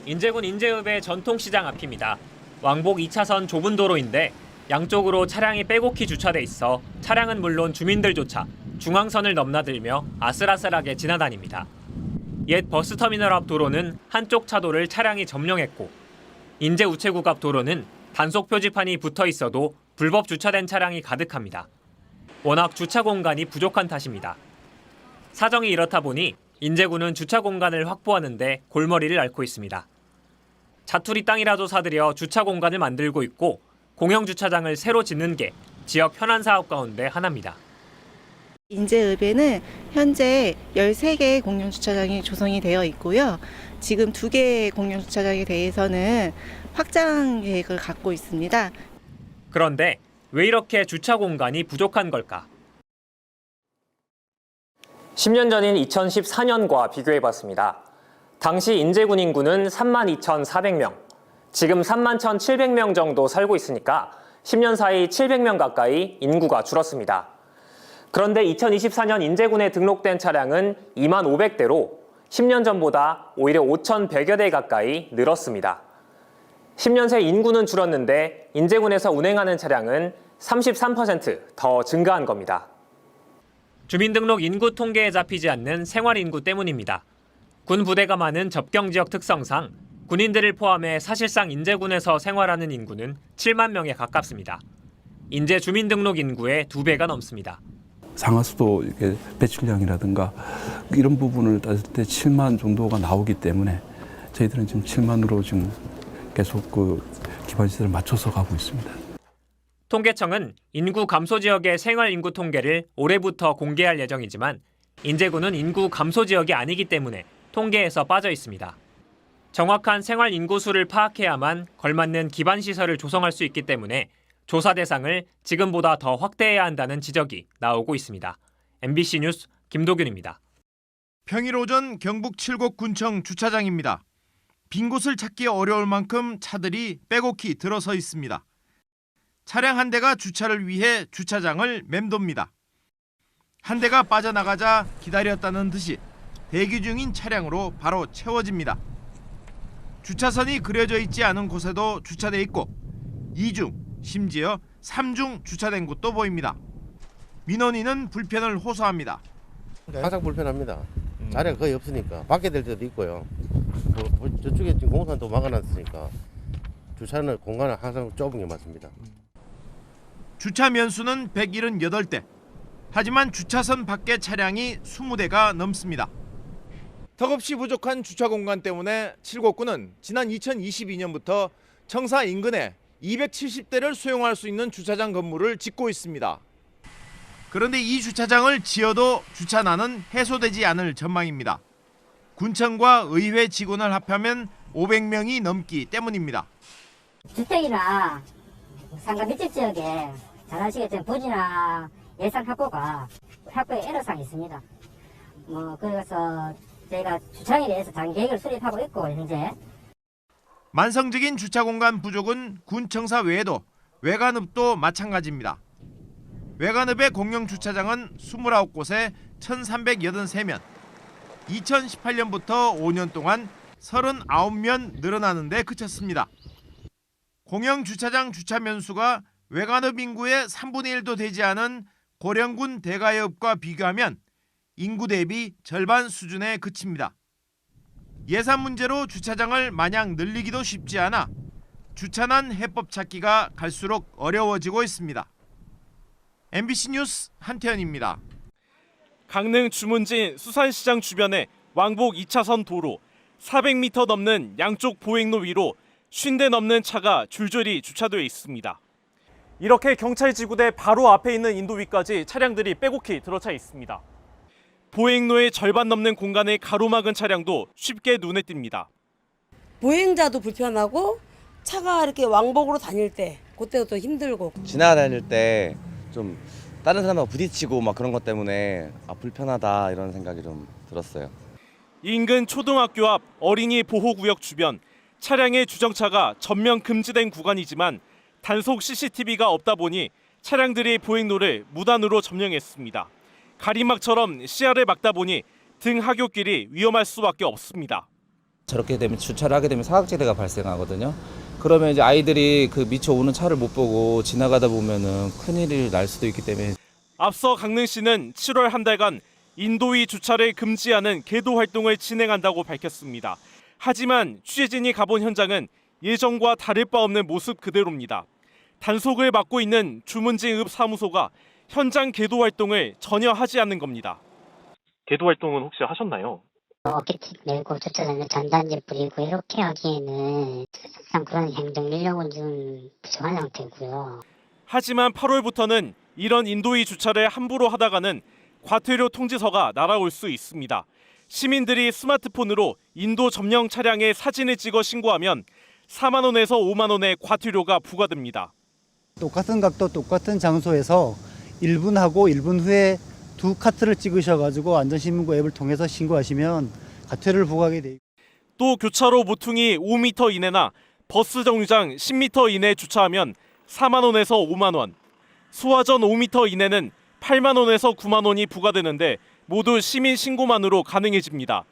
인제군 인제읍의 전통시장 앞입니다. 왕복 2차선 좁은 도로인데 양쪽으로 차량이 빼곡히 주차돼 있어 차량은 물론 주민들조차 중앙선을 넘나들며 아슬아슬하게 지나다닙니다. 옛 버스터미널 앞 도로는 한쪽 차도를 차량이 점령했고 인제우체국 앞 도로는 단속 표지판이 붙어 있어도 불법 주차된 차량이 가득합니다. 워낙 주차 공간이 부족한 탓입니다. 사정이 이렇다 보니 인제군은 주차 공간을 확보하는 데 골머리를 앓고 있습니다. 자투리 땅이라도 사들여 주차 공간을 만들고 있고 공영 주차장을 새로 짓는 게 지역 현안 사업 가운데 하나입니다. 인제읍에는 현재 13개의 공영주차장이 조성이 되어 있고요. 지금 2개의 공영주차장에 대해서는 확장 계획을 갖고 있습니다. 그런데 왜 이렇게 주차 공간이 부족한 걸까? 10년 전인 2014년과 비교해봤습니다. 당시 인제군 인구는 32,400명, 지금 31,700명 정도 살고 있으니까 10년 사이 700명 가까이 인구가 줄었습니다. 그런데 2024년 인제군에 등록된 차량은 25,500대로 10년 전보다 오히려 5,100여 대 가까이 늘었습니다. 10년 새 인구는 줄었는데 인제군에서 운행하는 차량은 33% 더 증가한 겁니다. 주민등록 인구 통계에 잡히지 않는 생활인구 때문입니다. 군 부대가 많은 접경지역 특성상 군인들을 포함해 사실상 인제군에서 생활하는 인구는 7만 명에 가깝습니다. 인제 주민등록 인구의 2배가 넘습니다. 상하수도 이렇게 배출량이라든가 이런 부분을 따질 때 7만 정도가 나오기 때문에 저희들은 지금 7만으로 지금 계속 기반시설을 맞춰서 가고 있습니다. 통계청은 인구 감소 지역의 생활 인구 통계를 올해부터 공개할 예정이지만 인제군은 인구 감소 지역이 아니기 때문에 통계에서 빠져 있습니다. 정확한 생활 인구 수를 파악해야만 걸맞는 기반 시설을 조성할 수 있기 때문에 조사 대상을 지금보다 더 확대해야 한다는 지적이 나오고 있습니다. MBC 뉴스 김도균입니다. 평일 오전 경북 칠곡군청 주차장입니다. 빈 곳을 찾기 어려울 만큼 차들이 빼곡히 들어서 있습니다. 차량 한 대가 주차를 위해 주차장을 맴돕니다. 한 대가 빠져나가자 기다렸다는 듯이 대기 중인 차량으로 바로 채워집니다. 주차선이 그려져 있지 않은 곳에도 주차돼 있고 2중, 심지어 3중 주차된 곳도 보입니다. 민원인은 불편을 호소합니다. 항상 불편합니다. 자리가 거의 없으니까 밖에 될 때도 있고요. 저쪽에 지금 공사도 막아놨으니까 주차는 공간은 항상 좁은 게 맞습니다. 주차 면수는 178대. 하지만 주차선 밖에 차량이 20대가 넘습니다. 턱없이 부족한 주차 공간 때문에 칠곡군은 지난 2022년부터 청사 인근에 270대를 수용할 수 있는 주차장 건물을 짓고 있습니다. 그런데 이 주차장을 지어도 주차난은 해소되지 않을 전망입니다. 군청과 의회 직원을 합하면 500명이 넘기 때문입니다. 주택이나 상가 밀집 지역에 잘 아시겠지만 부지나 예산 확보에 애로사항이 있습니다. 그래서 저희가 주차장에 대해서 장기 계획을 수립하고 있고 현재 만성적인 주차 공간 부족은 군청사 외에도 외관읍도 마찬가지입니다. 외관읍의 공영 주차장은 29곳에 1,383면, 2018년부터 5년 동안 39면 늘어나는 데 그쳤습니다. 공영 주차장 주차 면수가 외관읍 인구의 3분의 1도 되지 않은 고령군 대가읍과 비교하면 인구 대비 절반 수준에 그칩니다. 예산 문제로 주차장을 마냥 늘리기도 쉽지 않아 주차난 해법 찾기가 갈수록 어려워지고 있습니다. MBC 뉴스 한태현입니다. 강릉 주문진 수산시장 주변에 왕복 2차선 도로 400m 넘는 양쪽 보행로 위로 50대 넘는 차가 줄줄이 주차되어 있습니다. 이렇게 경찰지구대 바로 앞에 있는 인도위까지 차량들이 빼곡히 들어차 있습니다. 보행로의 절반 넘는 공간을 가로막은 차량도 쉽게 눈에 띕니다. 보행자도 불편하고 차가 이렇게 왕복으로 다닐 때 그때도 또 힘들고 지나다닐 때 좀 다른 사람하고 부딪히고 막 그런 것 때문에 불편하다 이런 생각이 좀 들었어요. 인근 초등학교 앞 어린이 보호구역 주변 차량의 주정차가 전면 금지된 구간이지만 단속 CCTV가 없다 보니 차량들이 보행로를 무단으로 점령했습니다. 가림막처럼 시야를 막다 보니 등 하굣길이 위험할 수밖에 없습니다. 저렇게 되면 주차를 하게 되면 사각지대가 발생하거든요. 그러면 이제 아이들이 그 미처 오는 차를 못 보고 지나가다 보면은 큰일이 날 수도 있기 때문에. 앞서 강릉시는 7월 한 달간 인도위 주차를 금지하는 계도 활동을 진행한다고 밝혔습니다. 하지만 취재진이 가본 현장은 예전과 다를 바 없는 모습 그대로입니다. 단속을 맡고 있는 주문진 읍 사무소가 현장 계도 활동을 전혀 하지 않는 겁니다. 계도 활동은 혹시 하셨나요? 어깨팁 메고 주차장에 전단지 뿌리고 이렇게 하기에는 사실상 그런 행정 인력은 좀 부족한 상태고요. 하지만 8월부터는 이런 인도위 주차를 함부로 하다가는 과태료 통지서가 날아올 수 있습니다. 시민들이 스마트폰으로 인도 점령 차량의 사진을 찍어 신고하면 4만 원에서 5만 원의 과태료가 부과됩니다. 똑같은 각도 똑같은 장소에서 1분 하고 1분 후에 두 카트를 찍으셔가지고 안전신문고 앱을 통해서 신고하시면 과태료를 부과하게 돼 있고. 또 교차로 모퉁이 5m 이내나 버스 정류장 10m 이내에 주차하면 4만 원에서 5만 원, 소화전 5m 이내는 8만 원에서 9만 원이 부과되는데 모두 시민 신고만으로 가능해집니다.